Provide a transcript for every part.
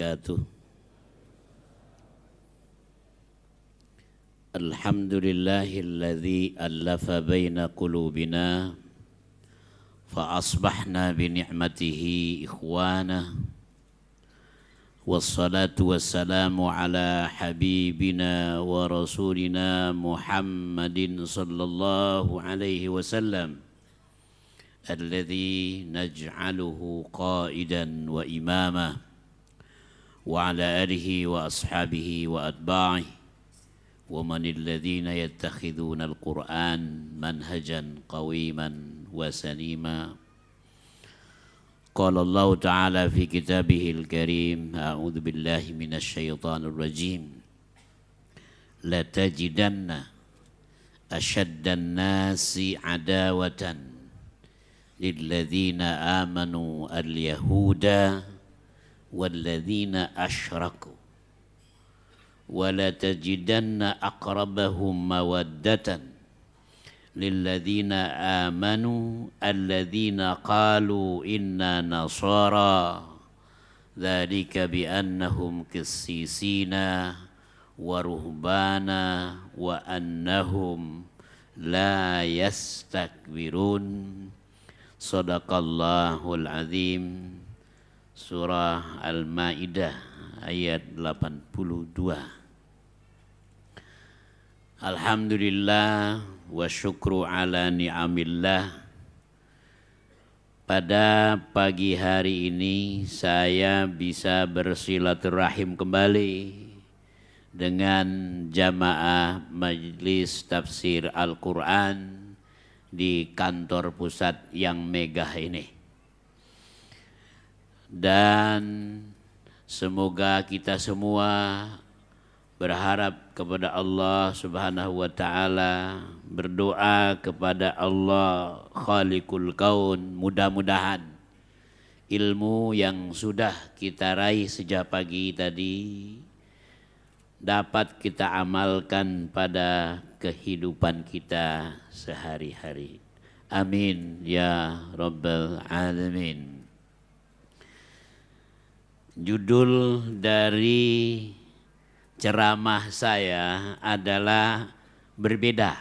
wabarakatuh. Alhamdulillahilladzi allafa baina qulubina fa asbahna bi ni'matihi ikhwana. Wassalatu wassalamu ala habibina wa rasulina Muhammadin sallallahu alaihi wasallam alladzi naj'aluhu qa'idan wa imama wa ala alihi wa ashabihi wa atba'ihi wa man alladhina yattakhidhuna al-Qur'an manhajan qawiman wa sanima. Qala Allah Ta'ala fi kitabihil karim, a'udzu billahi minasy syaithanir rajim. La tajidanna ashaddan nasi adawatan lilladzina amanu al-yahuda walladzina asyraku wala tajidanna aqrabahum mawaddatan lilladzina amanu alladzina qalu inna nasara dzalika biannahum qissisina wa ruhbana wa annahum la yastakbirun. Shadaqallahul azim. Surah Al-Maidah ayat 82. Alhamdulillah wa syukru ala ni'amillah. Pada pagi hari ini saya bisa bersilaturahim kembali dengan jamaah Majelis Tafsir Al-Quran di kantor pusat yang megah ini. Dan semoga kita semua berharap kepada Allah Subhanahu wa Ta'ala, berdoa kepada Allah Khaliqul Kaun, mudah-mudahan ilmu yang sudah kita raih sejak pagi tadi dapat kita amalkan pada kehidupan kita sehari-hari. Amin ya Rabbal Alamin. Judul dari ceramah saya adalah berbeda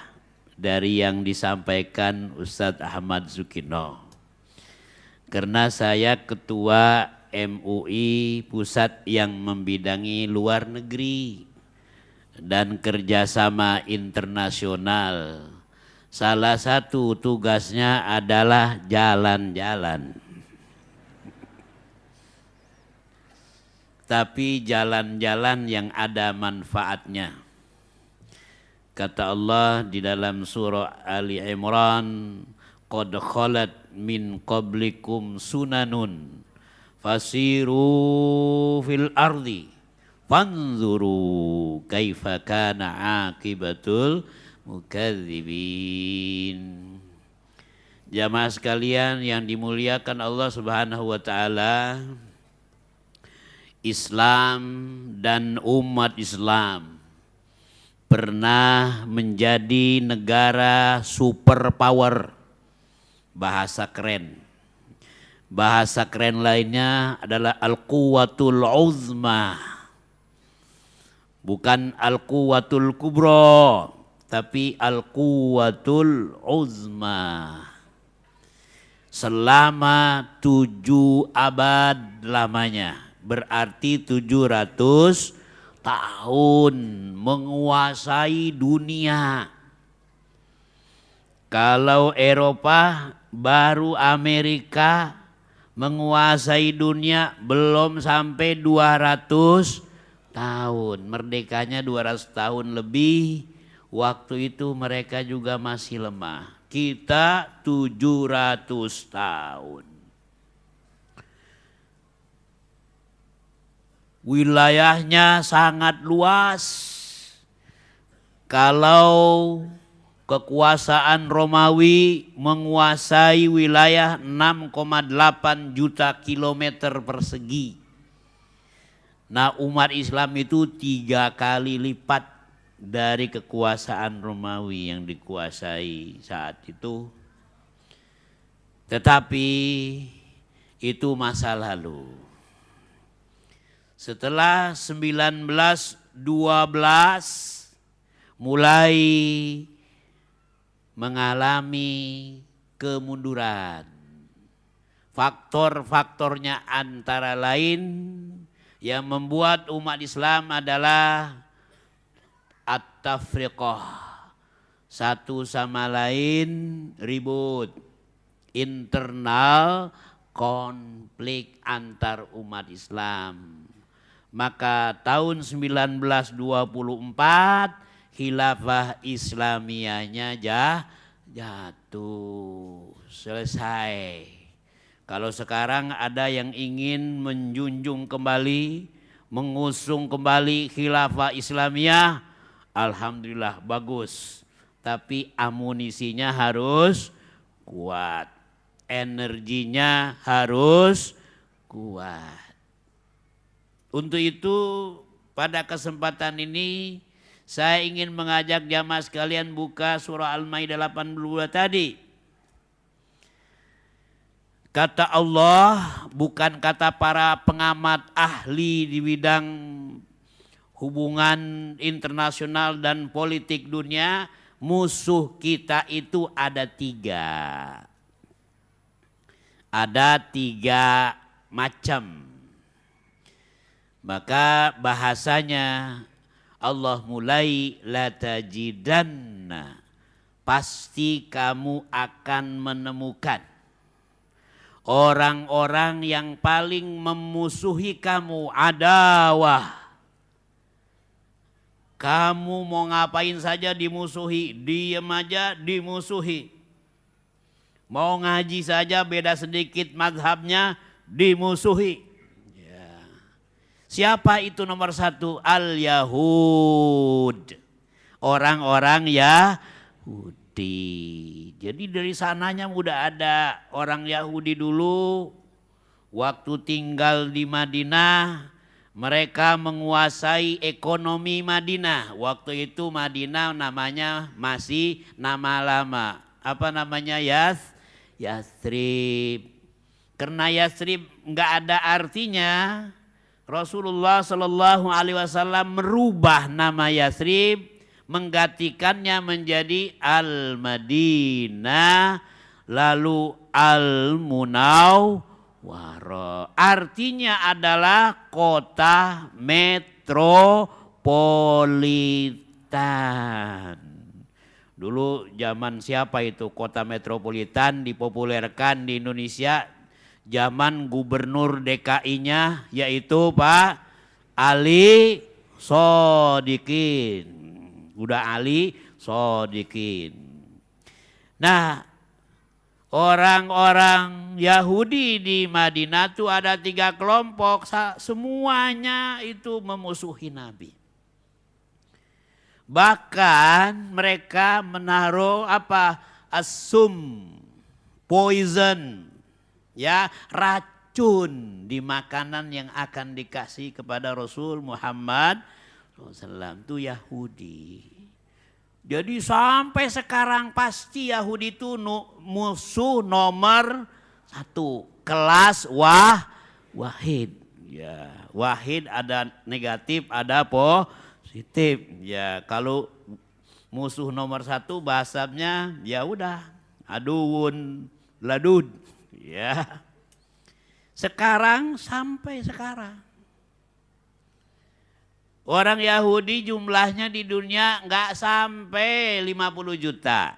dari yang disampaikan Ustadz Ahmad Zukino. Karena saya ketua MUI pusat yang membidangi luar negeri dan kerjasama internasional. Salah satu tugasnya adalah jalan-jalan. Tapi jalan-jalan yang ada manfaatnya. Kata Allah di dalam surah Ali Imran, qad khalat min qablikum sunanun fasiru fil ardi fanzuru kaifa kana aqibatul mukadzibin. Jamaah sekalian yang dimuliakan Allah Subhanahu wa Ta'ala, Islam dan umat Islam pernah menjadi negara superpower. Bahasa keren. Bahasa keren lainnya adalah al-quwatul uzma. Bukan al-quwatul kubro, tapi al-quwatul uzma. Selama 7 abad lamanya. Berarti 700 tahun menguasai dunia. Kalau Eropa baru Amerika menguasai dunia belum sampai 200 tahun. Merdekanya 200 tahun lebih. Waktu itu mereka juga masih lemah. Kita 700 tahun. Wilayahnya sangat luas. Kalau kekuasaan Romawi menguasai wilayah 6,8 juta kilometer persegi. Nah, umat Islam itu 3 kali lipat dari kekuasaan Romawi yang dikuasai saat itu. Tetapi itu masa lalu. Setelah 1912 mulai mengalami kemunduran. Faktor-faktornya antara lain yang membuat umat Islam adalah at-tafriqah. Satu sama lain ribut. Internal konflik antar umat Islam. Maka tahun 1924 khilafah Islamiyahnya jatuh. Selesai. Kalau sekarang ada yang ingin menjunjung kembali, mengusung kembali khilafah Islamiyah, alhamdulillah bagus. Tapi amunisinya harus kuat. Energinya harus kuat. Untuk itu pada kesempatan ini saya ingin mengajak jamaah sekalian buka surah Al-Maidah 82 tadi. Kata Allah, bukan kata para pengamat ahli di bidang hubungan internasional dan politik dunia, musuh kita itu ada 3. Ada 3 macam. Maka bahasanya Allah mulai latajidanna, pasti kamu akan menemukan orang-orang yang paling memusuhi kamu, adawah. Kamu mau ngapain saja dimusuhi, diem aja dimusuhi. Mau ngaji saja beda sedikit mazhabnya dimusuhi. Ya. Siapa itu nomor 1? Al-Yahud. Orang-orang Yahudi. Jadi dari sananya udah ada orang Yahudi dulu, waktu tinggal di Madinah, mereka menguasai ekonomi Madinah. Waktu itu Madinah namanya masih nama lama. Apa namanya? Yathrib. Karena Yathrib nggak ada artinya, Rasulullah Shallallahu Alaihi Wasallam merubah nama Yathrib, menggantikannya menjadi Al-Madinah, lalu Al-Munawwarah. Artinya adalah kota metropolitan. Dulu zaman siapa itu kota metropolitan dipopulerkan di Indonesia? Zaman gubernur DKI-nya yaitu Pak Ali Sodikin. Udah Ali Sodikin. Nah, orang-orang Yahudi di Madinah itu ada 3 kelompok, semuanya itu memusuhi Nabi. Bahkan mereka menaruh asum, poison, ya, racun di makanan yang akan dikasih kepada Rasul Muhammad SAW. Itu Yahudi. Jadi sampai sekarang pasti Yahudi itu musuh nomor 1. Kelas wahid. Ya, wahid ada negatif, ada positif. Ya, kalau musuh nomor 1 bahasanya ya udah aduun ladud. Ya. Sekarang sampai sekarang orang Yahudi jumlahnya di dunia nggak sampai 50 juta.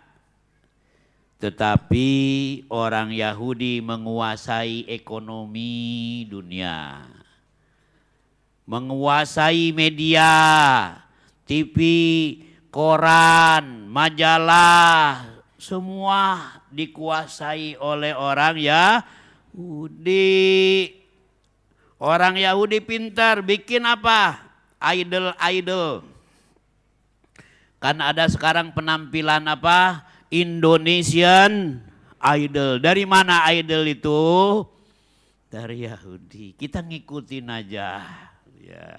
Tetapi orang Yahudi menguasai ekonomi dunia. Menguasai media, TV, koran, majalah, semua dikuasai oleh orang Yahudi. Orang Yahudi pintar, bikin apa? Idol. Kan ada sekarang penampilan apa? Indonesian Idol. Dari mana idol itu? Dari Yahudi. Kita ngikutin aja. Ya.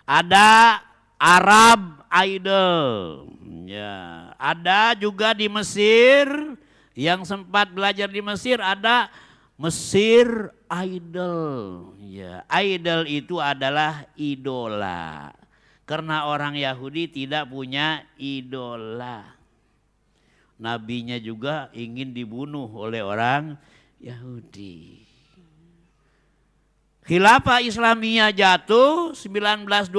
Ada Arab Idol. Ya. Ada juga di Mesir, yang sempat belajar di Mesir ada Mesir idol. Ya, idol itu adalah idola. Karena orang Yahudi tidak punya idola. Nabinya juga ingin dibunuh oleh orang Yahudi. Khilafah Islamiyah jatuh 1924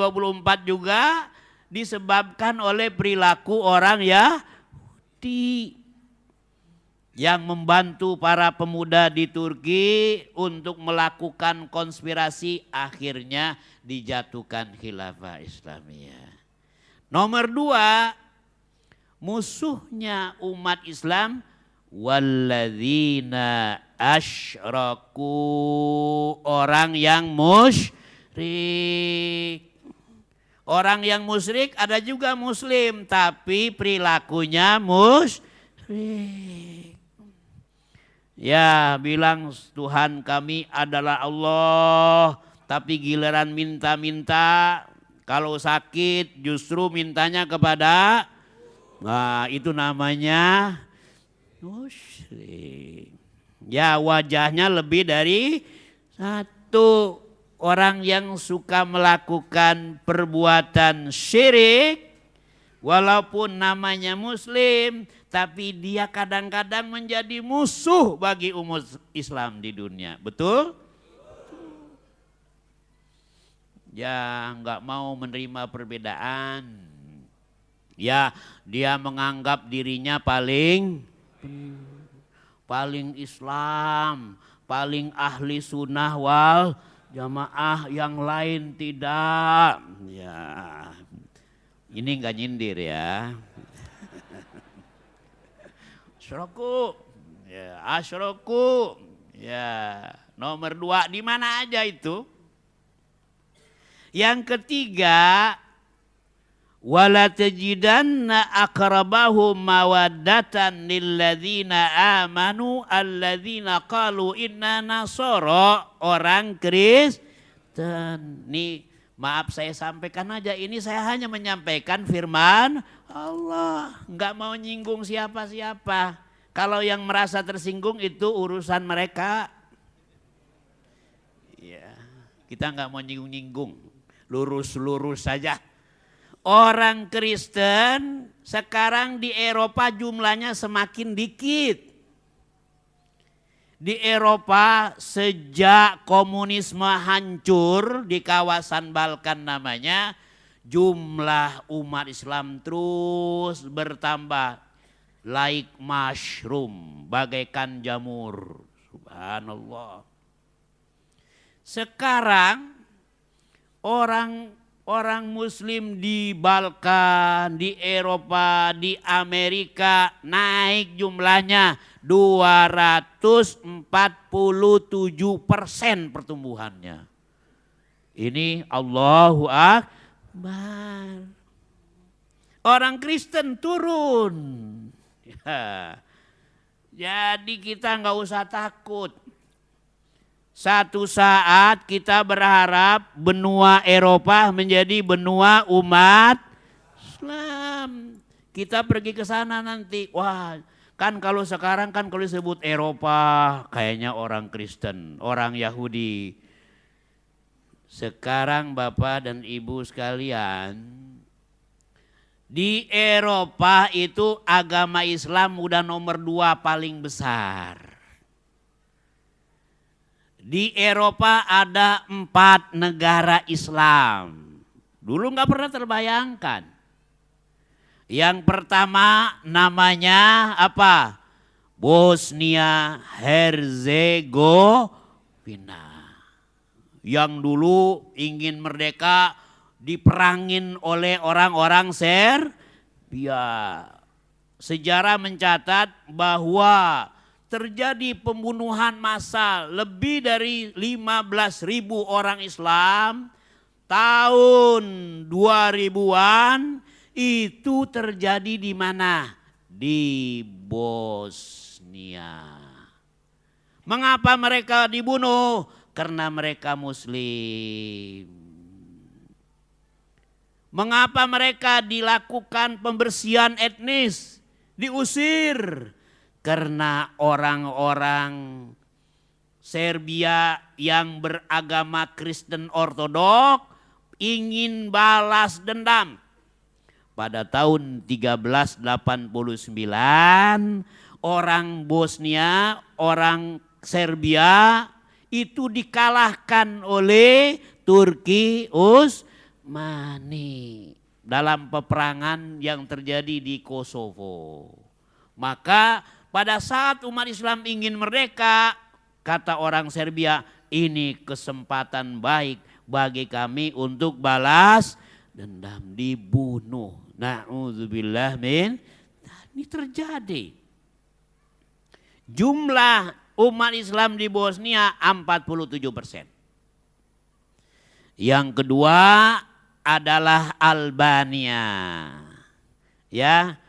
juga disebabkan oleh perilaku orang Yahudi yang membantu para pemuda di Turki untuk melakukan konspirasi, akhirnya dijatuhkan Khilafah Islamiyah. Nomor 2, musuhnya umat Islam, walladzina asyraku, orang yang musyrik. Orang yang musyrik ada juga muslim tapi perilakunya musyrik. Ya, bilang Tuhan kami adalah Allah, tapi giliran minta-minta, kalau sakit justru mintanya kepada, nah itu namanya musyrik. Ya, wajahnya lebih dari satu. Orang yang suka melakukan perbuatan syirik, walaupun namanya muslim, tapi dia kadang-kadang menjadi musuh bagi umat Islam di dunia. Betul? Ya, nggak mau menerima perbedaan. Ya, dia menganggap dirinya paling Islam, paling ahli sunnah wal jamaah, yang lain tidak. Ya, ini nggak nyindir ya. Asyraku, ya, asyraku, ya. Nomor 2 di mana aja itu? Yang ketiga, wala tajidanna aqrabahum mawaddatan lilladzina amanu alladzina qalu inna nasara, orang Kristen. Nih, maaf saya sampaikan aja, ini saya hanya menyampaikan firman Allah, nggak mau nyinggung siapa-siapa. Kalau yang merasa tersinggung itu urusan mereka. Ya, kita nggak mau nyinggung-nyinggung, lurus-lurus saja. Orang Kristen sekarang di Eropa jumlahnya semakin dikit. Di Eropa sejak komunisme hancur di kawasan Balkan namanya, jumlah umat Islam terus bertambah. Like mushroom, bagaikan jamur. Subhanallah. Sekarang orang muslim di Balkan, di Eropa, di Amerika naik jumlahnya 247% pertumbuhannya. Ini Allahu Akbar. Orang Kristen turun. Ya. Jadi kita nggak usah takut. Satu saat kita berharap benua Eropa menjadi benua umat Islam. Kita pergi ke sana nanti. Wah, kan kalau sekarang kan kalau disebut Eropa kayaknya orang Kristen, orang Yahudi. Sekarang Bapak dan Ibu sekalian, di Eropa itu agama Islam udah nomor 2 paling besar. Di Eropa ada 4 negara Islam. Dulu nggak pernah terbayangkan. Yang pertama namanya apa? Bosnia Herzegovina. Yang dulu ingin merdeka, diperangin oleh orang-orang Serbia. Sejarah mencatat bahwa terjadi pembunuhan massal lebih dari 15.000 orang Islam tahun 2000-an. Itu terjadi di mana? Di Bosnia. Mengapa mereka dibunuh? Karena mereka Muslim. Mengapa mereka dilakukan pembersihan etnis, diusir? Karena orang-orang Serbia yang beragama Kristen Ortodok ingin balas dendam. Pada tahun 1389 orang Bosnia, orang Serbia itu dikalahkan oleh Turki Utsmani dalam peperangan yang terjadi di Kosovo. Maka pada saat umat Islam ingin merdeka, kata orang Serbia, ini kesempatan baik bagi kami untuk balas dendam, dibunuh. Na'udzubillah min. Ini terjadi. Jumlah umat Islam di Bosnia 47%. Yang kedua adalah Albania. Ya,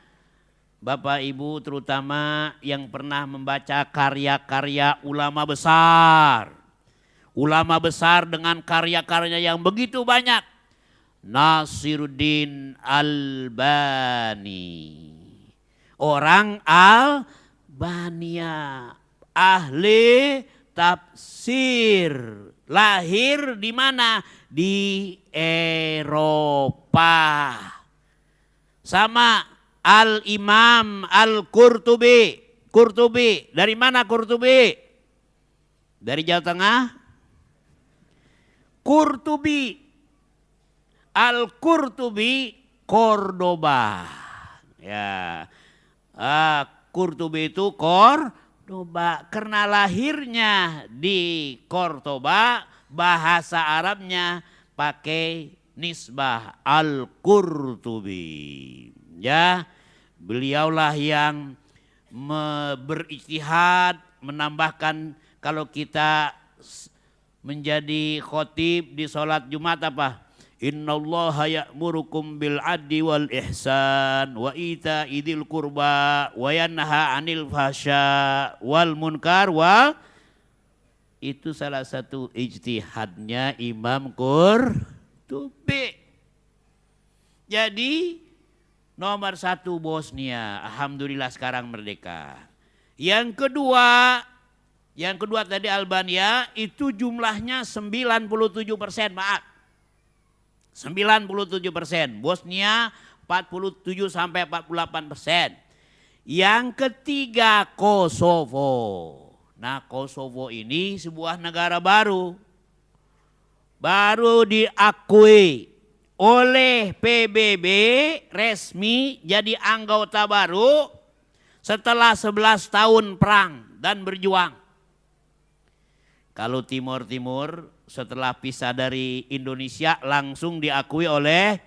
Bapak Ibu terutama yang pernah membaca karya-karya ulama besar. Ulama besar dengan karya-karyanya yang begitu banyak. Nasiruddin Albani. Orang Albania. Ahli tafsir. Lahir di mana? Di Eropa. Sama Al-Imam Al-Qurtubi. Qurtubi. Dari mana Qurtubi? Dari Jawa Tengah? Qurtubi. Al-Qurtubi Cordoba. Ya. Qurtubi itu Cordoba. Karena lahirnya di Cordoba, bahasa Arabnya pakai nisbah Al-Qurtubi. Ya, beliaulah yang berijtihad menambahkan kalau kita menjadi khotib di sholat Jumat apa? Innallaha ya'murukum bil adli wal ihsan wa ita'i dzil qurba wa yanha 'anil fahsya wal munkar wal. Itu salah satu ijtihadnya Imam Qurtubi. Jadi nomor 1 Bosnia, alhamdulillah sekarang merdeka. Yang kedua tadi Albania itu jumlahnya 97%, maaf. 97%, Bosnia 47 sampai 48%. Yang ketiga Kosovo. Nah, Kosovo ini sebuah negara baru diakui oleh PBB resmi jadi anggota baru setelah 11 tahun perang dan berjuang. Kalau Timur setelah pisah dari Indonesia langsung diakui oleh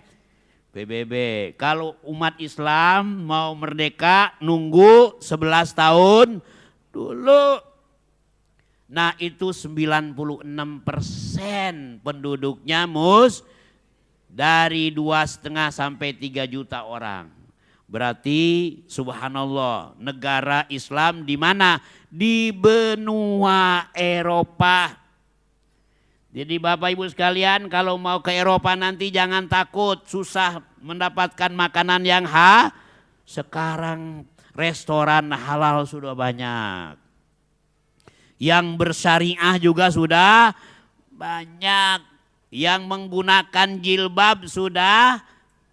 PBB. Kalau umat Islam mau merdeka nunggu 11 tahun dulu. Nah itu 96% penduduknya dari 2,5 sampai 3 juta orang. Berarti subhanallah negara Islam di mana? Di benua Eropa. Jadi Bapak Ibu sekalian kalau mau ke Eropa nanti jangan takut susah mendapatkan makanan yang sekarang restoran halal sudah banyak. Yang bersyariah juga sudah banyak. Yang menggunakan jilbab sudah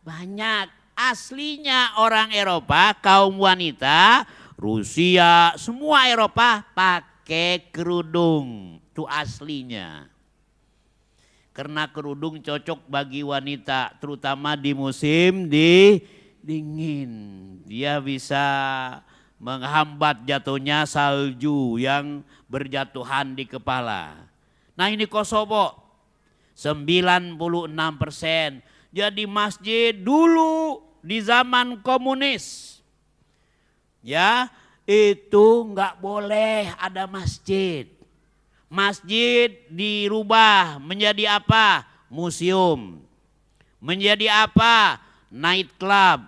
banyak. Aslinya orang Eropa, kaum wanita, Rusia, semua Eropa pakai kerudung. Itu aslinya. Karena kerudung cocok bagi wanita, terutama di musim dingin. Dia bisa menghambat jatuhnya salju yang berjatuhan di kepala. Nah ini Kosovo, 96%. Jadi masjid dulu di zaman komunis, ya itu nggak boleh ada masjid. Masjid dirubah menjadi apa? Museum. Menjadi apa? Night club.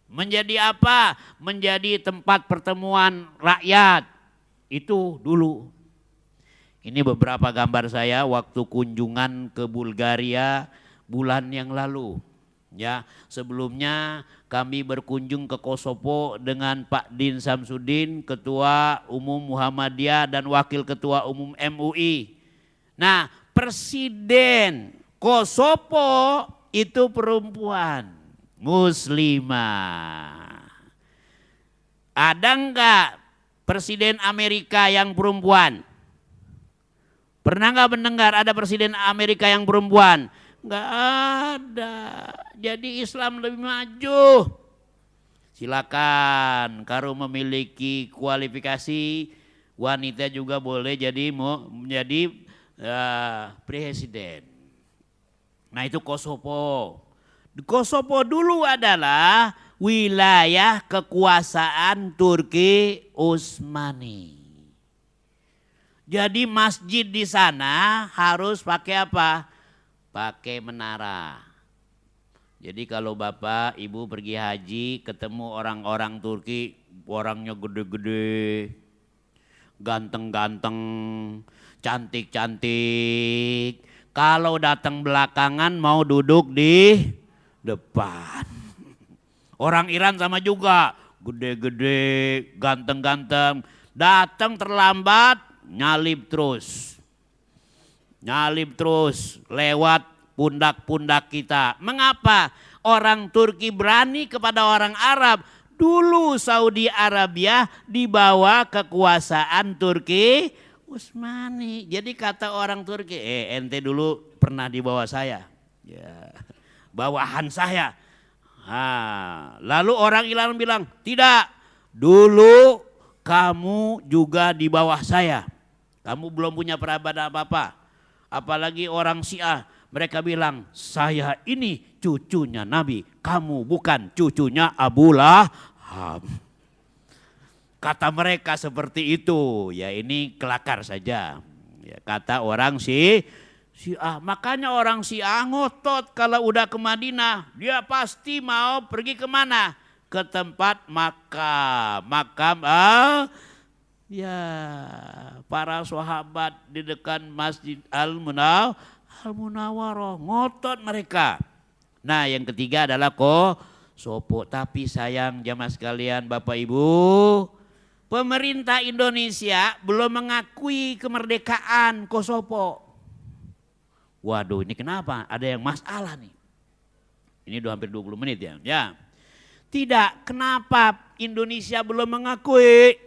Menjadi apa? Menjadi tempat pertemuan rakyat. Itu dulu. Ini beberapa gambar saya waktu kunjungan ke Bulgaria bulan yang lalu. Ya, sebelumnya kami berkunjung ke Kosovo dengan Pak Din Samsudin, Ketua Umum Muhammadiyah dan Wakil Ketua Umum MUI. Nah, Presiden Kosovo itu perempuan muslimah. Ada enggak Presiden Amerika yang perempuan? Pernah enggak mendengar ada Presiden Amerika yang perempuan? Enggak ada. Jadi Islam lebih maju. Silakan, kalau memiliki kualifikasi wanita juga boleh jadi menjadi presiden. Nah itu Kosovo. Kosovo dulu adalah wilayah kekuasaan Turki Utsmani. Jadi masjid di sana harus pakai apa? Pakai menara. Jadi kalau Bapak Ibu pergi haji ketemu orang-orang Turki, orangnya gede-gede, ganteng-ganteng, cantik-cantik. Kalau datang belakangan mau duduk di depan. Orang Iran sama juga, gede-gede, ganteng-ganteng. Datang terlambat, nyalip terus. Nyalip terus lewat pundak-pundak kita. Mengapa orang Turki berani kepada orang Arab? Dulu Saudi Arabia di bawah kekuasaan Turki Utsmani. Jadi kata orang Turki, ente dulu pernah di bawah saya. Ya, bawahan saya. Lalu orang Iran bilang, tidak, dulu kamu juga di bawah saya. Kamu belum punya peradaban apa-apa. Apalagi orang Syiah, mereka bilang, saya ini cucunya Nabi, kamu bukan cucunya Abu Lahab. Kata mereka seperti itu, ya ini kelakar saja. Ya, kata orang Syiah, makanya orang Syiah ngotot kalau udah ke Madinah, dia pasti mau pergi kemana? Ke tempat makam ya, para sahabat di dekat Masjid Al-Munawwarah, ngotot mereka. Nah yang ketiga adalah Kosovo. Tapi sayang jamaah sekalian Bapak Ibu, pemerintah Indonesia belum mengakui kemerdekaan Kosovo. Waduh ini kenapa? Ada yang masalah nih. Ini udah hampir 20 menit ya. Ya. Tidak, kenapa Indonesia belum mengakui?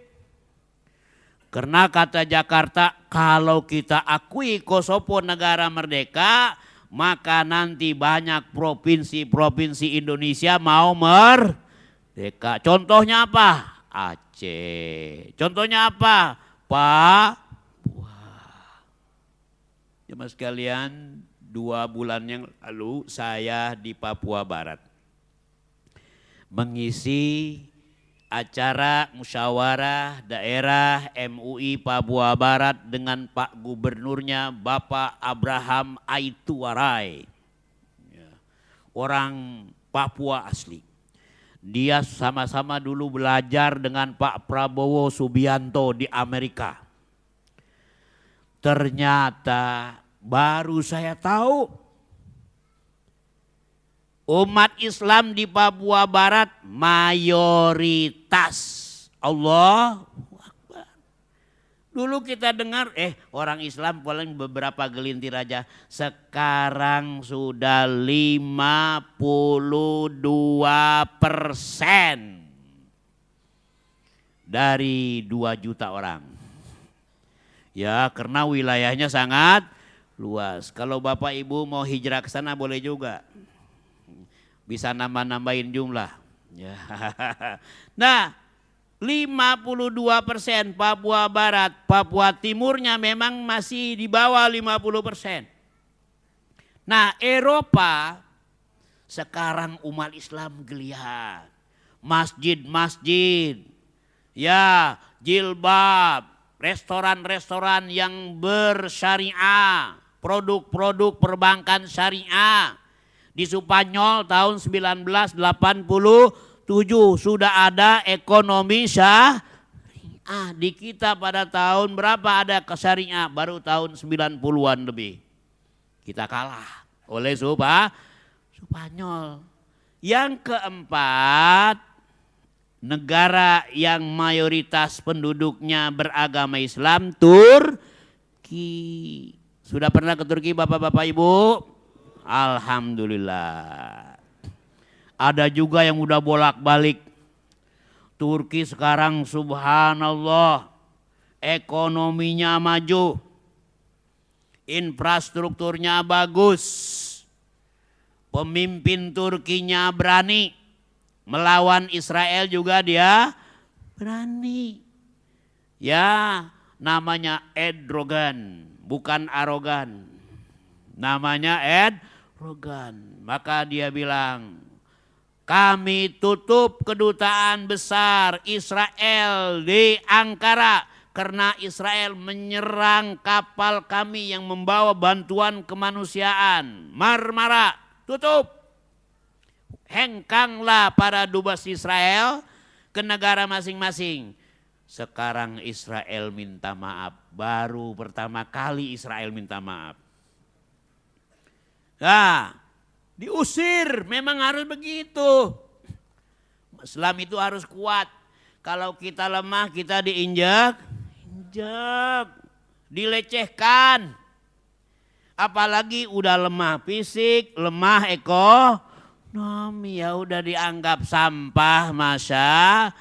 Karena kata Jakarta, kalau kita akui Kosovo negara merdeka, maka nanti banyak provinsi-provinsi Indonesia mau merdeka. Contohnya apa? Aceh. Contohnya apa? Papua. Jemaah sekalian, 2 bulan yang lalu saya di Papua Barat mengisi acara musyawarah daerah MUI Papua Barat dengan Pak Gubernurnya Bapak Abraham Aituarai. Orang Papua asli. Dia sama-sama dulu belajar dengan Pak Prabowo Subianto di Amerika. Ternyata baru saya tahu umat Islam di Papua Barat mayoritas. Allahu Akbar. Dulu kita dengar orang Islam paling beberapa gelintir aja. Sekarang sudah 52% dari 2 juta orang. Ya karena wilayahnya sangat luas. Kalau Bapak Ibu mau hijrah ke sana boleh juga. Bisa nambah-nambahin jumlah. Ya. Nah 52% Papua Barat, Papua Timurnya memang masih di bawah 50%. Nah Eropa sekarang umat Islam geliat. Masjid-masjid, ya jilbab, restoran-restoran yang bersyariah, produk-produk perbankan syariah. Di Spanyol tahun 1987 sudah ada ekonomi syariah. Di kita pada tahun berapa ada syariah? Baru tahun 90-an lebih. Kita kalah oleh Spanyol. Yang keempat, negara yang mayoritas penduduknya beragama Islam, Turki. Sudah pernah ke Turki Bapak-Bapak Ibu? Alhamdulillah. Ada juga yang udah bolak-balik. Turki sekarang subhanallah ekonominya maju. Infrastrukturnya bagus. Pemimpin Turkinya berani. Melawan Israel juga dia berani. Ya, namanya Erdogan, bukan arogan. Namanya Erdogan. Maka dia bilang, kami tutup kedutaan besar Israel di Ankara karena Israel menyerang kapal kami yang membawa bantuan kemanusiaan. Marmara, tutup. Hengkanglah para dubes Israel ke negara masing-masing. Sekarang Israel minta maaf. Baru pertama kali Israel minta maaf. Nah, diusir, memang harus begitu. Islam itu harus kuat. Kalau kita lemah, kita diinjak, dilecehkan. Apalagi udah lemah fisik, lemah ekonomi, ya udah dianggap sampah masyarakat.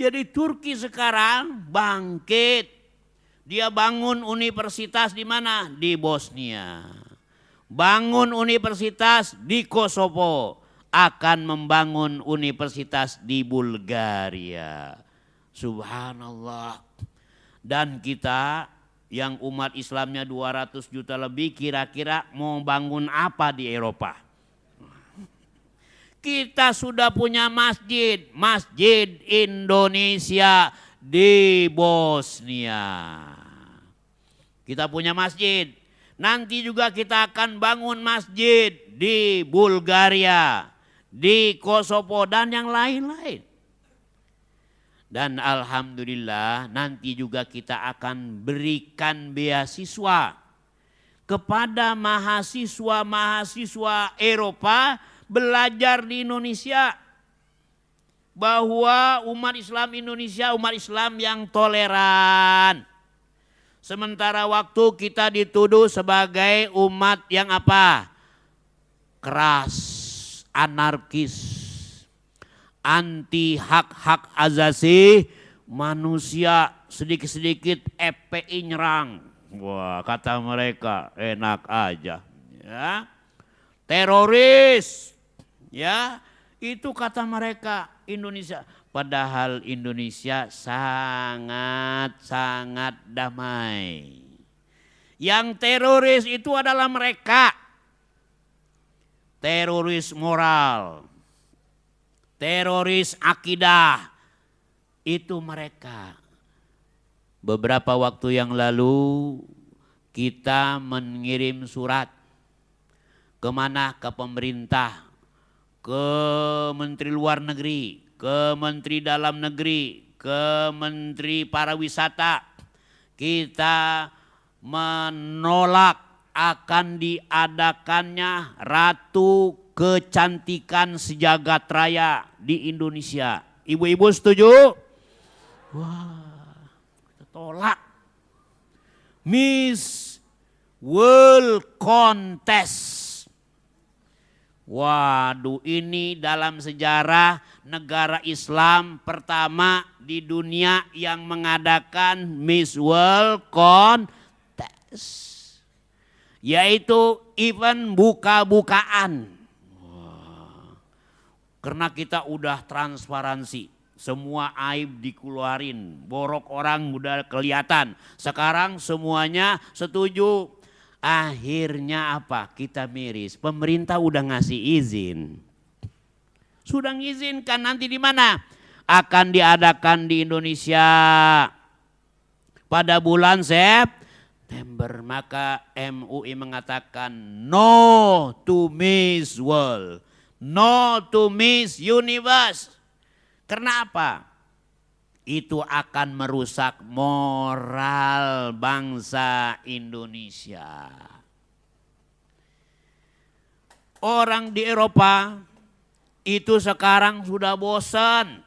Jadi Turki sekarang bangkit. Dia bangun universitas di mana? Di Bosnia. Bangun universitas di Kosovo, akan membangun universitas di Bulgaria. Subhanallah. Dan kita yang umat Islamnya 200 juta lebih, kira-kira mau bangun apa di Eropa? Kita sudah punya masjid, Masjid Indonesia di Bosnia. Kita punya masjid. Nanti juga kita akan bangun masjid di Bulgaria, di Kosovo, dan yang lain-lain. Dan alhamdulillah nanti juga kita akan berikan beasiswa kepada mahasiswa-mahasiswa Eropa belajar di Indonesia. Bahwa umat Islam Indonesia umat Islam yang toleran. Sementara waktu kita dituduh sebagai umat yang apa? Keras, anarkis, anti hak-hak asasi manusia, sedikit-sedikit FPI nyerang. Wah, kata mereka enak aja. Ya. Teroris. Ya, itu kata mereka Indonesia. Padahal Indonesia sangat-sangat damai. Yang teroris itu adalah mereka. Teroris moral. Teroris akidah. Itu mereka. Beberapa waktu yang lalu kita mengirim surat. Kemana? Ke pemerintah. Ke Menteri Luar Negeri, ke Menteri Dalam Negeri, ke Menteri Pariwisata. Kita menolak akan diadakannya Ratu Kecantikan Sejagat Raya di Indonesia. Ibu-ibu setuju? Wah, kita tolak. Miss World Contest. Waduh, ini dalam sejarah negara Islam pertama di dunia yang mengadakan Miss World Contest. Yaitu event buka-bukaan. Karena kita udah transparansi. Semua aib dikeluarin, borok orang udah kelihatan. Sekarang semuanya setuju. Akhirnya apa? Kita miris. Pemerintah udah ngasih izin. Sudah ngizinkan, nanti di mana? Akan diadakan di Indonesia pada bulan September. Maka MUI mengatakan no to Miss World. No to Miss Universe. Karena apa? Itu akan merusak moral bangsa Indonesia. orang di Eropa itu sekarang sudah bosan.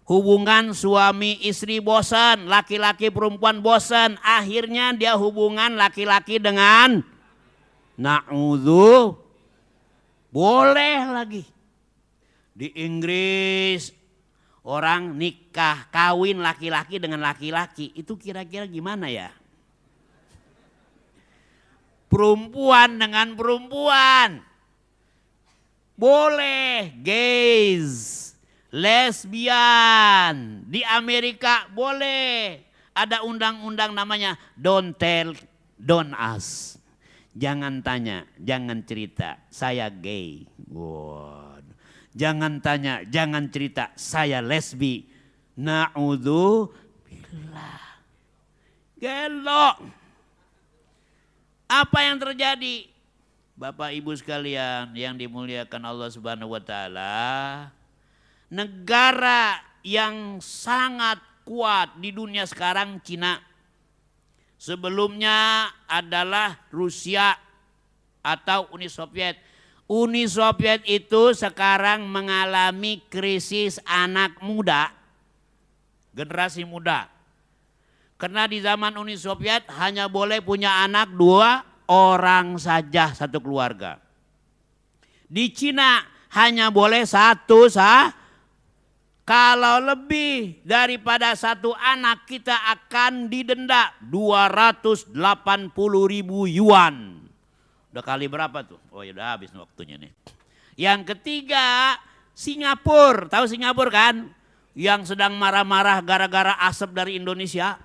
Hubungan suami istri bosan, laki-laki perempuan bosan. Akhirnya dia hubungan laki-laki dengan na'udzu, boleh lagi. Di Inggris orang nikah, kawin laki-laki dengan laki-laki. Itu kira-kira gimana ya? Perempuan dengan perempuan. Boleh, gays. Lesbian. Di Amerika boleh. Ada undang-undang namanya don't tell, don't ask. Jangan tanya, jangan cerita, saya gay. Wow. Jangan tanya, jangan cerita, saya lesbi. Na'udzubillah. Gelok. Apa yang terjadi? Bapak Ibu sekalian yang dimuliakan Allah Subhanahu wa taala, negara yang sangat kuat di dunia sekarang Cina. Sebelumnya adalah Rusia atau Uni Soviet. Uni Soviet itu sekarang mengalami krisis anak muda, generasi muda. Karena di zaman Uni Soviet hanya boleh punya anak 2 orang saja satu keluarga. Di Cina hanya boleh 1 Kalau lebih daripada 1 anak kita akan didenda 280.000 yuan. Udah kali berapa tuh? Oh ya udah habis waktunya nih. Yang ketiga Singapura. Tahu Singapura kan? Yang sedang marah-marah gara-gara asap dari Indonesia.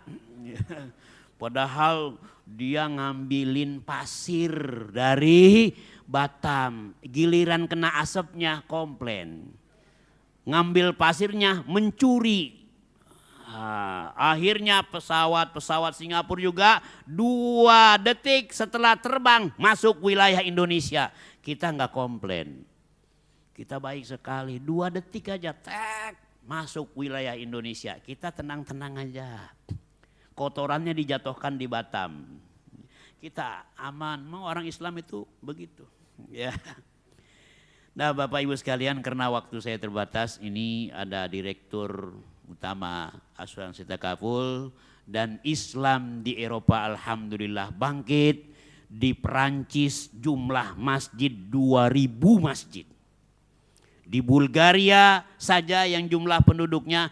Padahal dia ngambilin pasir dari Batam. Giliran kena asapnya komplain. Ngambil pasirnya mencuri. Akhirnya pesawat Singapura juga 2 detik setelah terbang masuk wilayah Indonesia. Kita nggak komplain. Kita baik sekali. 2 detik aja masuk wilayah Indonesia. Kita tenang-tenang aja. Kotorannya dijatuhkan di Batam. Kita aman. Mau orang Islam itu begitu. Ya. Nah Bapak Ibu sekalian, karena waktu saya terbatas, ini ada Direktur Utama Asuransi Takaful dan Islam di Eropa alhamdulillah bangkit. Di Perancis jumlah masjid 2.000 masjid. Di Bulgaria saja yang jumlah penduduknya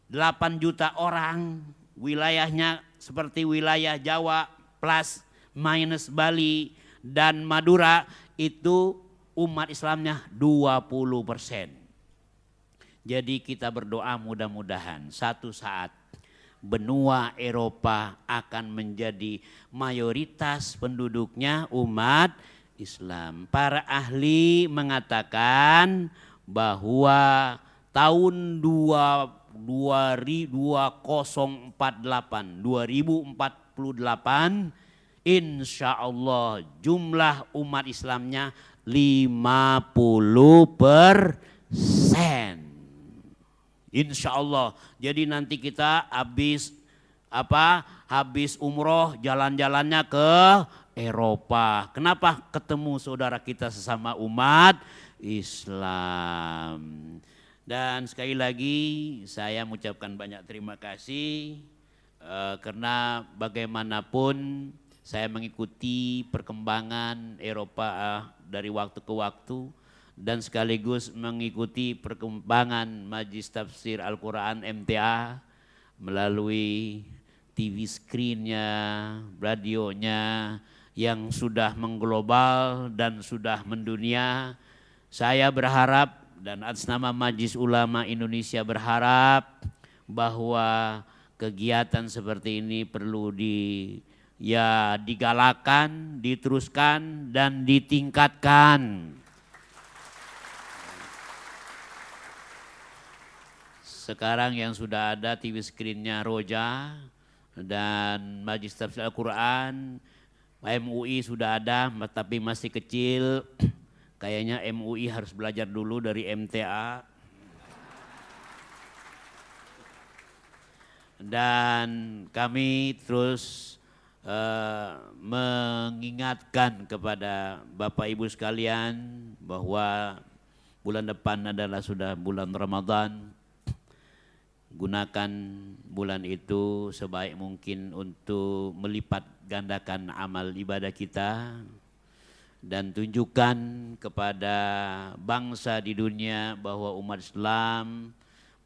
8 juta orang, wilayahnya seperti wilayah Jawa plus minus Bali dan Madura, itu umat Islamnya 20%. Jadi kita berdoa mudah-mudahan satu saat benua Eropa akan menjadi mayoritas penduduknya umat Islam. Para ahli mengatakan bahwa tahun 2048 insya Allah jumlah umat Islamnya 50%. Insya Allah. Jadi nanti kita habis umroh jalan-jalannya ke Eropa. Kenapa? Ketemu saudara kita sesama umat Islam. Dan sekali lagi saya mengucapkan banyak terima kasih karena bagaimanapun saya mengikuti perkembangan Eropa dari waktu ke waktu dan sekaligus mengikuti perkembangan Majelis Tafsir Al-Quran MTA melalui TV screen-nya, radionya yang sudah mengglobal dan sudah mendunia. Saya berharap dan atas nama Majelis Ulama Indonesia berharap bahwa kegiatan seperti ini perlu digalakan, diteruskan dan ditingkatkan. Sekarang yang sudah ada TV screen-nya Roja dan Majelis Tafsir Al-Quran, MUI sudah ada tapi masih kecil. Kayaknya MUI harus belajar dulu dari MTA. Dan kami terus mengingatkan kepada Bapak Ibu sekalian bahwa bulan depan adalah sudah bulan Ramadan. Gunakan bulan itu sebaik mungkin untuk melipat gandakan amal ibadah kita dan tunjukkan kepada bangsa di dunia bahwa umat Islam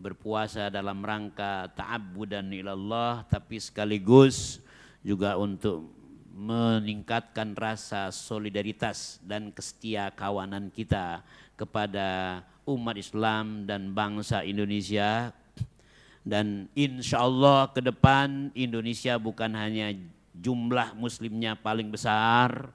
berpuasa dalam rangka ta'abbudan ilallah, tapi sekaligus juga untuk meningkatkan rasa solidaritas dan kesetia kawanan kita kepada umat Islam dan bangsa Indonesia. Dan insya Allah ke depan Indonesia bukan hanya jumlah muslimnya paling besar,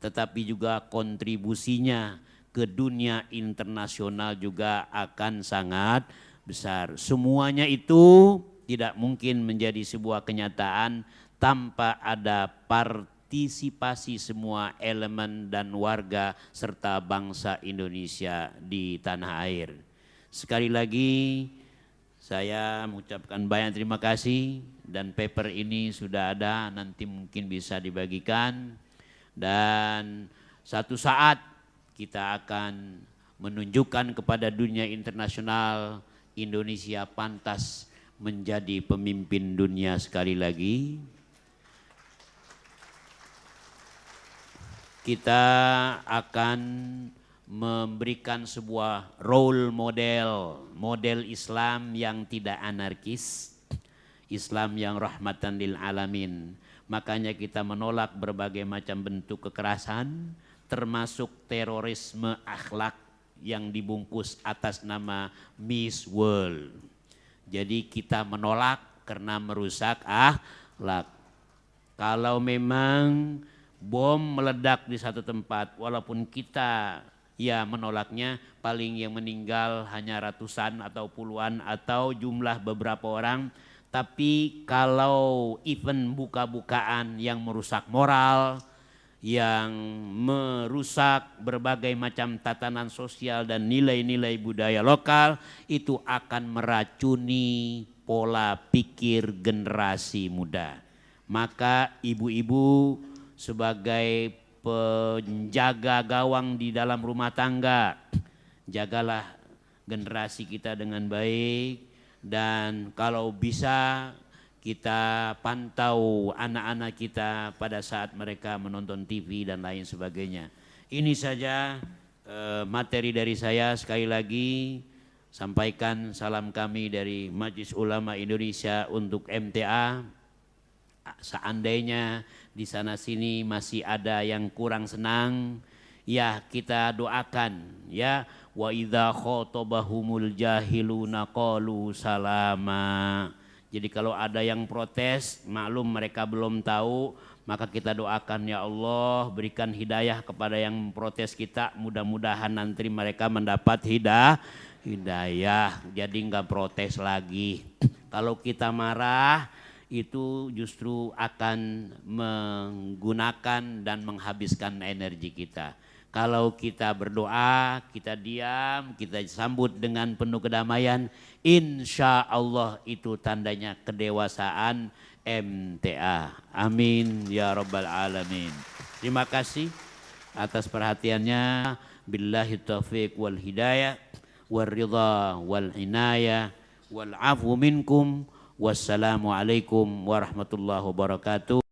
tetapi juga kontribusinya ke dunia internasional juga akan sangat besar. Semuanya itu tidak mungkin menjadi sebuah kenyataan tanpa ada partisipasi semua elemen dan warga serta bangsa Indonesia di tanah air. Sekali lagi saya mengucapkan banyak terima kasih, dan paper ini sudah ada, nanti mungkin bisa dibagikan, dan satu saat kita akan menunjukkan kepada dunia internasional Indonesia pantas menjadi pemimpin dunia sekali lagi. Kita akan memberikan sebuah role model Islam yang tidak anarkis, Islam yang rahmatan lil alamin. Makanya kita menolak berbagai macam bentuk kekerasan, termasuk terorisme akhlak yang dibungkus atas nama Miss World. Jadi kita menolak karena merusak akhlak. Kalau memang bom meledak di satu tempat, walaupun kita ya menolaknya, paling yang meninggal hanya ratusan atau puluhan atau jumlah beberapa orang. Tapi kalau event buka-bukaan yang merusak moral, yang merusak berbagai macam tatanan sosial dan nilai-nilai budaya lokal, itu akan meracuni pola pikir generasi muda. Maka ibu-ibu sebagai penjaga gawang di dalam rumah tangga, jagalah generasi kita dengan baik, dan kalau bisa kita pantau anak-anak kita pada saat mereka menonton TV dan lain sebagainya. Ini saja materi dari saya. Sekali lagi sampaikan salam kami dari Majelis Ulama Indonesia untuk MTA. Seandainya di sana sini masih ada yang kurang senang, ya kita doakan ya, wa idza khotabahumul jahiluna qalu salama. Jadi kalau ada yang protes, maklum mereka belum tahu, maka kita doakan ya Allah berikan hidayah kepada yang protes kita, mudah-mudahan nanti mereka mendapat hidayah, jadi enggak protes lagi. Kalau kita marah itu justru akan menggunakan dan menghabiskan energi kita. Kalau kita berdoa, kita diam, kita sambut dengan penuh kedamaian, insya Allah itu tandanya kedewasaan MTA. Amin ya rabbal alamin. Terima kasih atas perhatiannya. Billahi taufiq wal hidayah wal ridha wal inayah wal afu minkum. Wassalamualaikum warahmatullahi wabarakatuh.